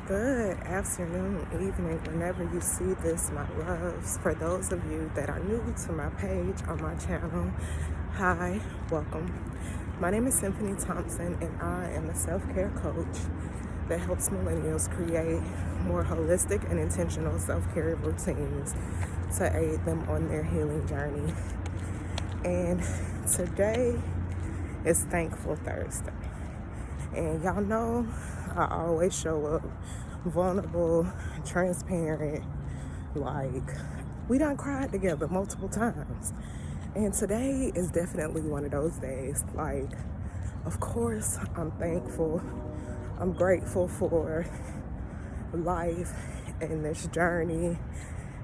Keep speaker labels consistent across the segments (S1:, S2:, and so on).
S1: Good afternoon, evening, whenever you see this, my loves. For those of you that are new to my page on my channel, hi, welcome. My name is Symphony Thompson, and I am a self-care coach that helps millennials create more holistic and intentional self-care routines to aid them on their healing journey. And today is Thankful Thursday. And y'all know I always show up vulnerable, transparent, like we done cried together multiple times. And today is definitely one of those days. Like, of course, I'm thankful. I'm grateful for life and this journey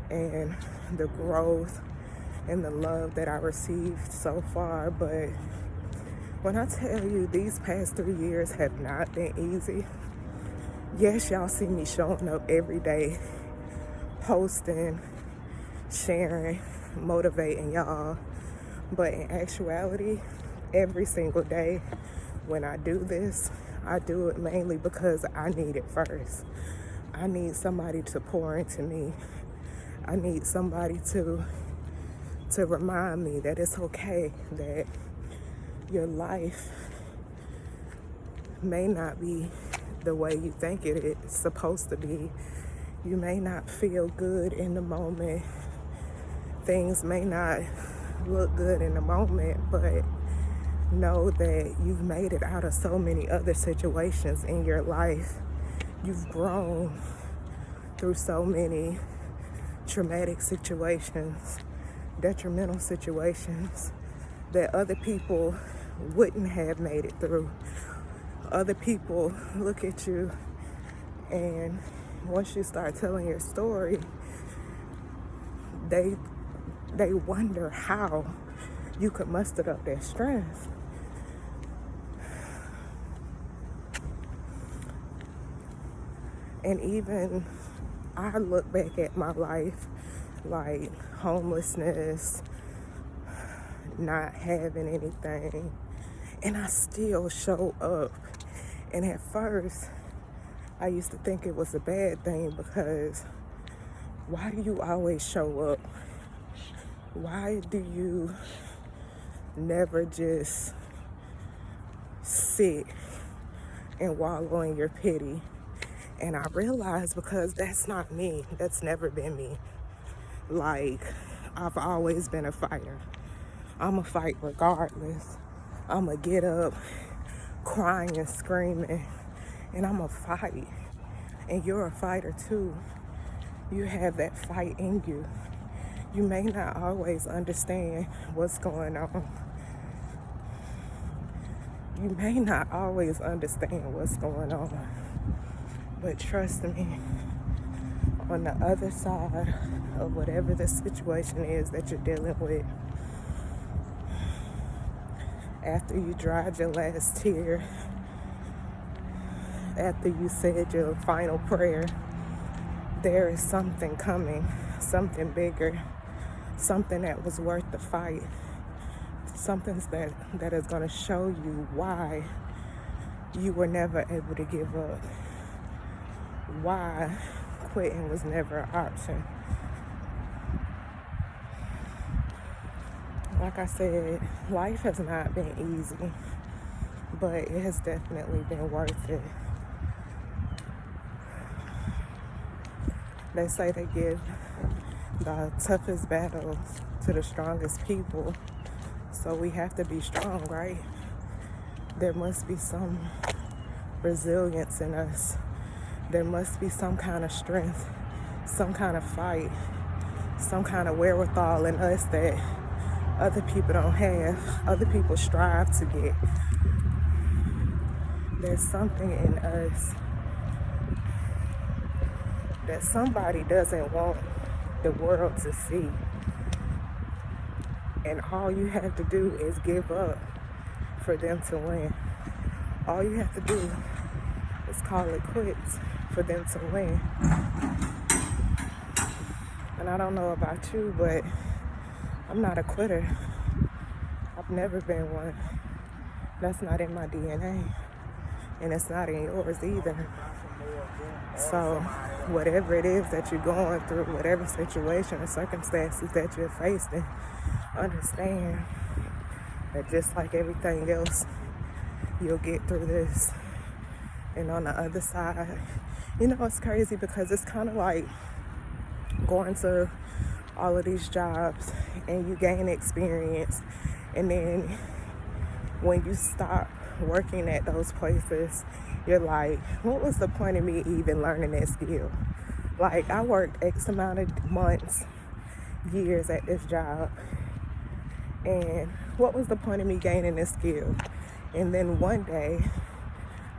S1: and the growth and the love that I received so far. But when I tell you these past 3 years have not been easy, yes, y'all see me showing up every day, posting, sharing, motivating y'all. But in actuality, every single day when I do this, I do it mainly because I need it first. I need somebody to pour into me. I need somebody to remind me that it's okay, that your life may not be the way you think it is supposed to be. You may not feel good in the moment. Things may not look good in the moment, but know that you've made it out of so many other situations in your life. You've grown through so many traumatic situations, detrimental situations that other people wouldn't have made it through. Other people look at you, and once you start telling your story, they wonder how you could muster up that strength. And even I look back at my life, like homelessness, not having anything, and I still show up. And at first, I used to think it was a bad thing, because why do you always show up? Why do you never just sit and wallow in your pity? And I realized, because that's not me. That's never been me. Like, I've always been a fighter. I'm a fight regardless. I'm a get up, crying and screaming, and I'm a fight. And you're a fighter too. You have that fight in you. You may not always understand what's going on. You may not always understand what's going on. But trust me, on the other side of whatever the situation is that you're dealing with, after you dried your last tear, after you said your final prayer, there is something coming, something bigger, something that was worth the fight, something that is going to show you why you were never able to give up, why quitting was never an option. Like I said, life has not been easy, but it has definitely been worth it. They say they give the toughest battles to the strongest people, so we have to be strong, right? There must be some resilience in us. There must be some kind of strength, some kind of fight, some kind of wherewithal in us that other people don't have, other people strive to get. There's something in us that somebody doesn't want the world to see. And all you have to do is give up for them to win. All you have to do is call it quits for them to win. And I don't know about you, but I'm not a quitter. I've never been one. That's not in my DNA. And it's not in yours either. So whatever it is that you're going through, whatever situation or circumstances that you're facing, understand that just like everything else, you'll get through this. And on the other side, it's crazy because it's kind of like going to all of these jobs and you gain experience, and then when you stop working at those places, you're like, what was the point of me even learning that skill? Like, I worked X amount of months, years at this job, and what was the point of me gaining this skill? And then one day,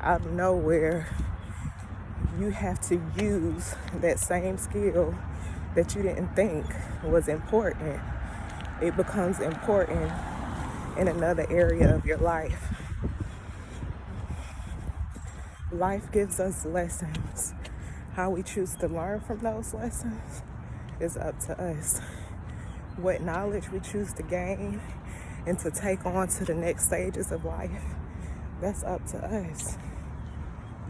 S1: out of nowhere, you have to use that same skill that you didn't think was important. It becomes important in another area of your life. Life gives us lessons. How we choose to learn from those lessons is up to us. What knowledge we choose to gain and to take on to the next stages of life, that's up to us.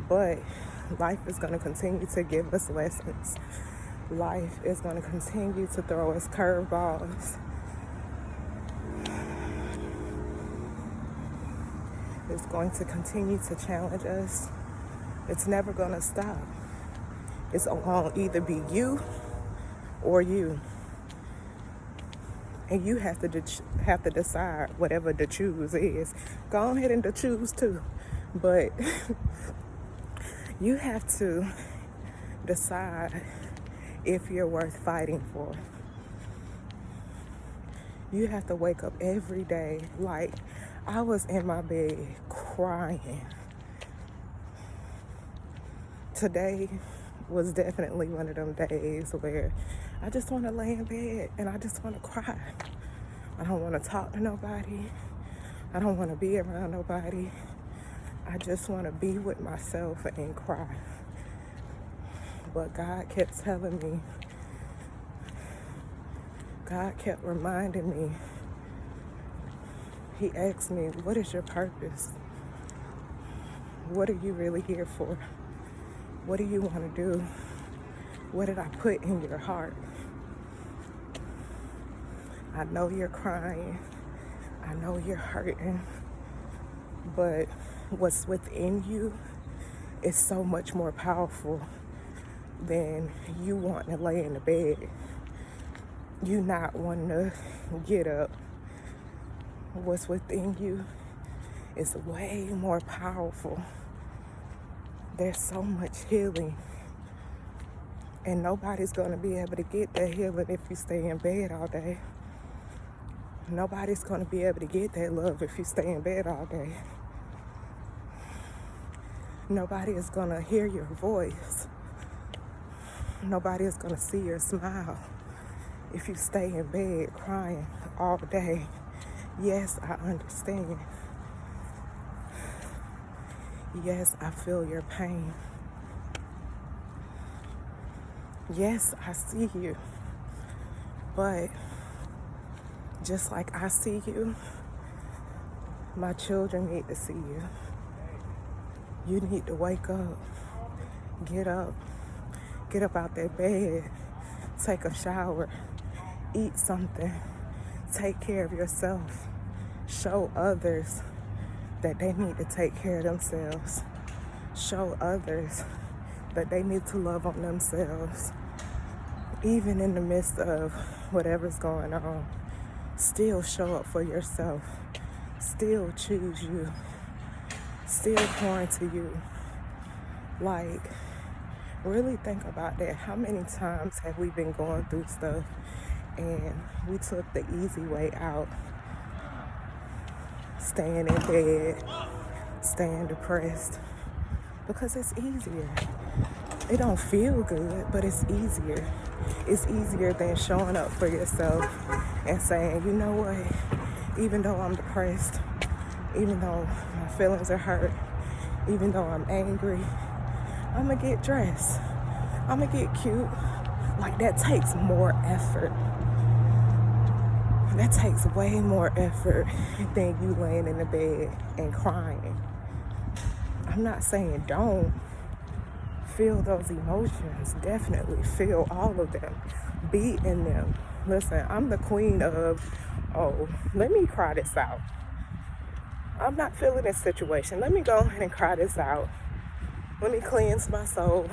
S1: But life is going to continue to give us lessons. Life is going to continue to throw us curveballs. It's going to continue to challenge us. It's never going to stop. It's going to either be you or you. And you have to decide whatever the choose is. Go ahead and choose too. But you have to decide if you're worth fighting for. You have to wake up every day. Like, I was in my bed crying. Today was definitely one of them days where I just want to lay in bed and I just want to cry. I don't want to talk to nobody. I don't want to be around nobody. I just want to be with myself and cry. But God kept telling me, God kept reminding me. He asked me, what is your purpose? What are you really here for? What do you want to do? What did I put in your heart? I know you're crying. I know you're hurting. But what's within you is so much more powerful than you wanting to lay in the bed. You not wanting to get up. What's within you is way more powerful. There's so much healing. And nobody's going to be able to get that healing if you stay in bed all day. Nobody's going to be able to get that love if you stay in bed all day. Nobody is going to hear your voice. Nobody is going to see your smile if you stay in bed crying all day. Yes, I understand. Yes, I feel your pain. Yes, I see you. But just like I see you, my children need to see you. You need to wake up. Get up. Get up out that bed. Take a shower. Eat something. Take care of yourself. Show others that they need to take care of themselves. Show others that they need to love on themselves. Even in the midst of whatever's going on, still show up for yourself. Still choose you. Still pour into you. Like, really think about that. How many times have we been going through stuff and we took the easy way out? Staying in bed, staying depressed, because it's easier. It don't feel good, but it's easier. It's easier than showing up for yourself and saying, you know what, even though I'm depressed, even though my feelings are hurt, even though I'm angry, I'm gonna get dressed. I'm gonna get cute. Like, that takes more effort. That takes way more effort than you laying in the bed and crying. I'm not saying don't feel those emotions. Definitely feel all of them. Be in them. Listen, I'm the queen of, oh, let me cry this out. I'm not feeling this situation. Let me go ahead and cry this out. Let me cleanse my soul.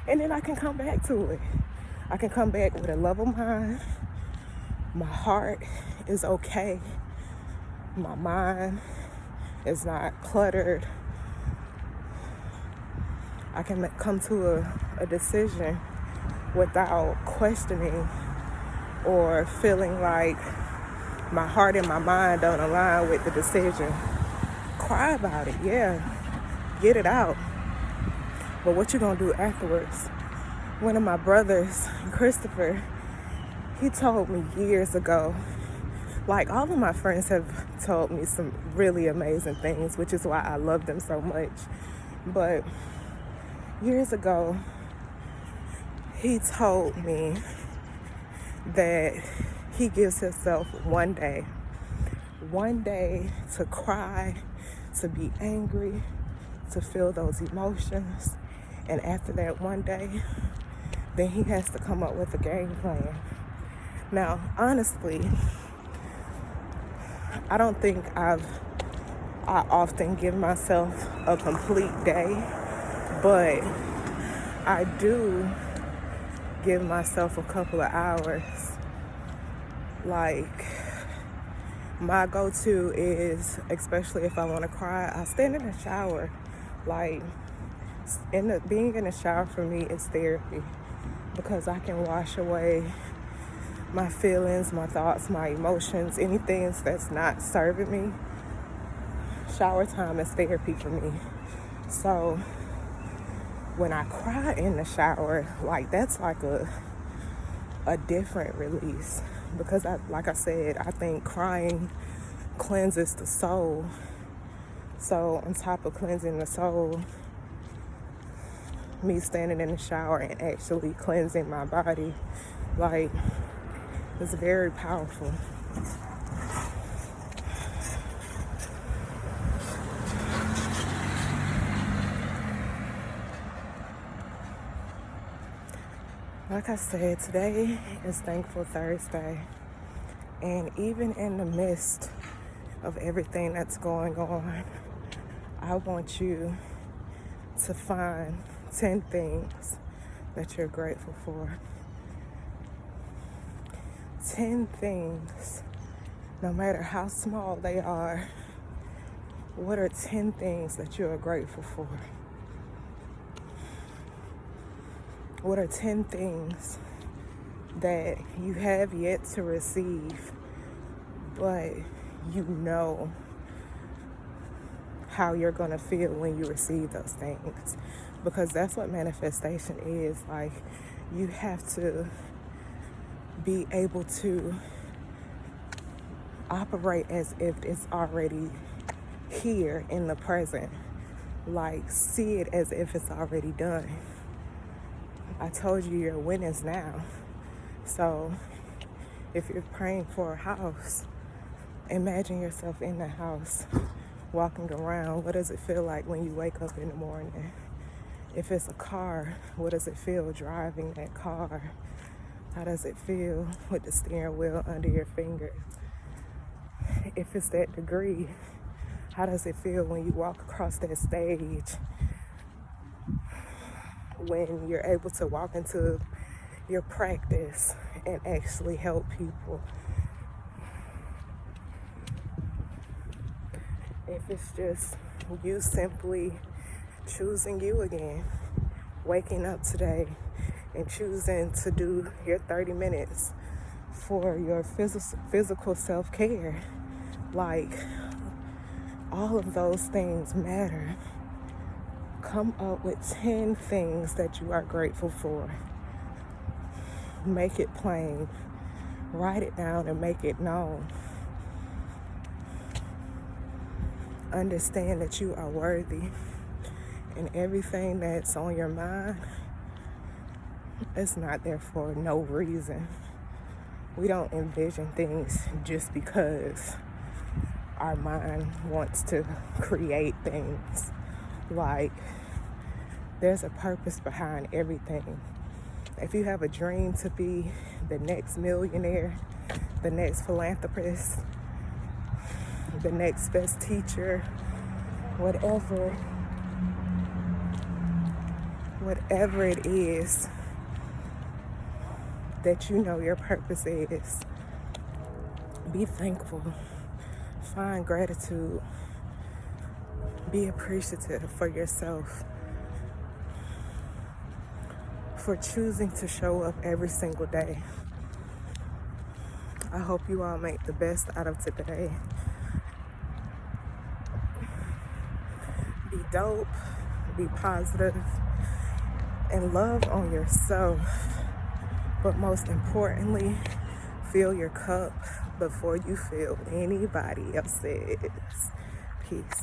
S1: And then I can come back to it. I can come back with a level mind. My heart is okay. My mind is not cluttered. I can come to a decision without questioning or feeling like my heart and my mind don't align with the decision. Cry about it, yeah. Get it out. But what you gonna do afterwards? One of my brothers, Christopher, he told me years ago, like all of my friends have told me some really amazing things, which is why I love them so much. But years ago, he told me that he gives himself one day to cry, to be angry, to feel those emotions. And after that one day, then he has to come up with a game plan. Now, honestly, I don't think I often give myself a complete day, but I do give myself a couple of hours. Like, my go-to is, especially if I want to cry, I stand in the shower. Like, being in the shower for me is therapy, because I can wash away my feelings, my thoughts, my emotions, anything that's not serving me. Shower time is therapy for me. So when I cry in the shower, like, that's like a different release, because like I said, I think crying cleanses the soul. So on top of cleansing the soul, me standing in the shower and actually cleansing my body, like, it's very powerful. Like I said, today is Thankful Thursday. And even in the midst of everything that's going on, I want you to find 10 things that you're grateful for. 10 things, no matter how small they are. What are 10 things that you are grateful for? What are 10 things that you have yet to receive, but you know how you're going to feel when you receive those things? Because that's what manifestation is. Like, you have to be able to operate as if it's already here in the present. Like, see it as if it's already done. I told you your win is now. So if you're praying for a house, imagine yourself in the house, walking around. What does it feel like when you wake up in the morning? If it's a car, what does it feel driving that car? How does it feel with the steering wheel under your finger? If it's that degree, how does it feel when you walk across that stage? When you're able to walk into your practice and actually help people. If it's just you simply choosing you again, waking up today and choosing to do your 30 minutes for your physical self-care. Like, all of those things matter. Come up with 10 things that you are grateful for. Make it plain. Write it down and make it known. Understand that you are worthy, and everything that's on your mind is not there for no reason. We don't envision things just because our mind wants to create things. Like, There's a purpose behind everything. If you have a dream to be the next millionaire, the next philanthropist, the next best teacher, whatever it is that you know your purpose is, be thankful, find gratitude, be appreciative for yourself, for choosing to show up every single day. I hope you all make the best out of today. Be dope, be positive, and love on yourself. But most importantly, fill your cup before you fill anybody else's. Peace.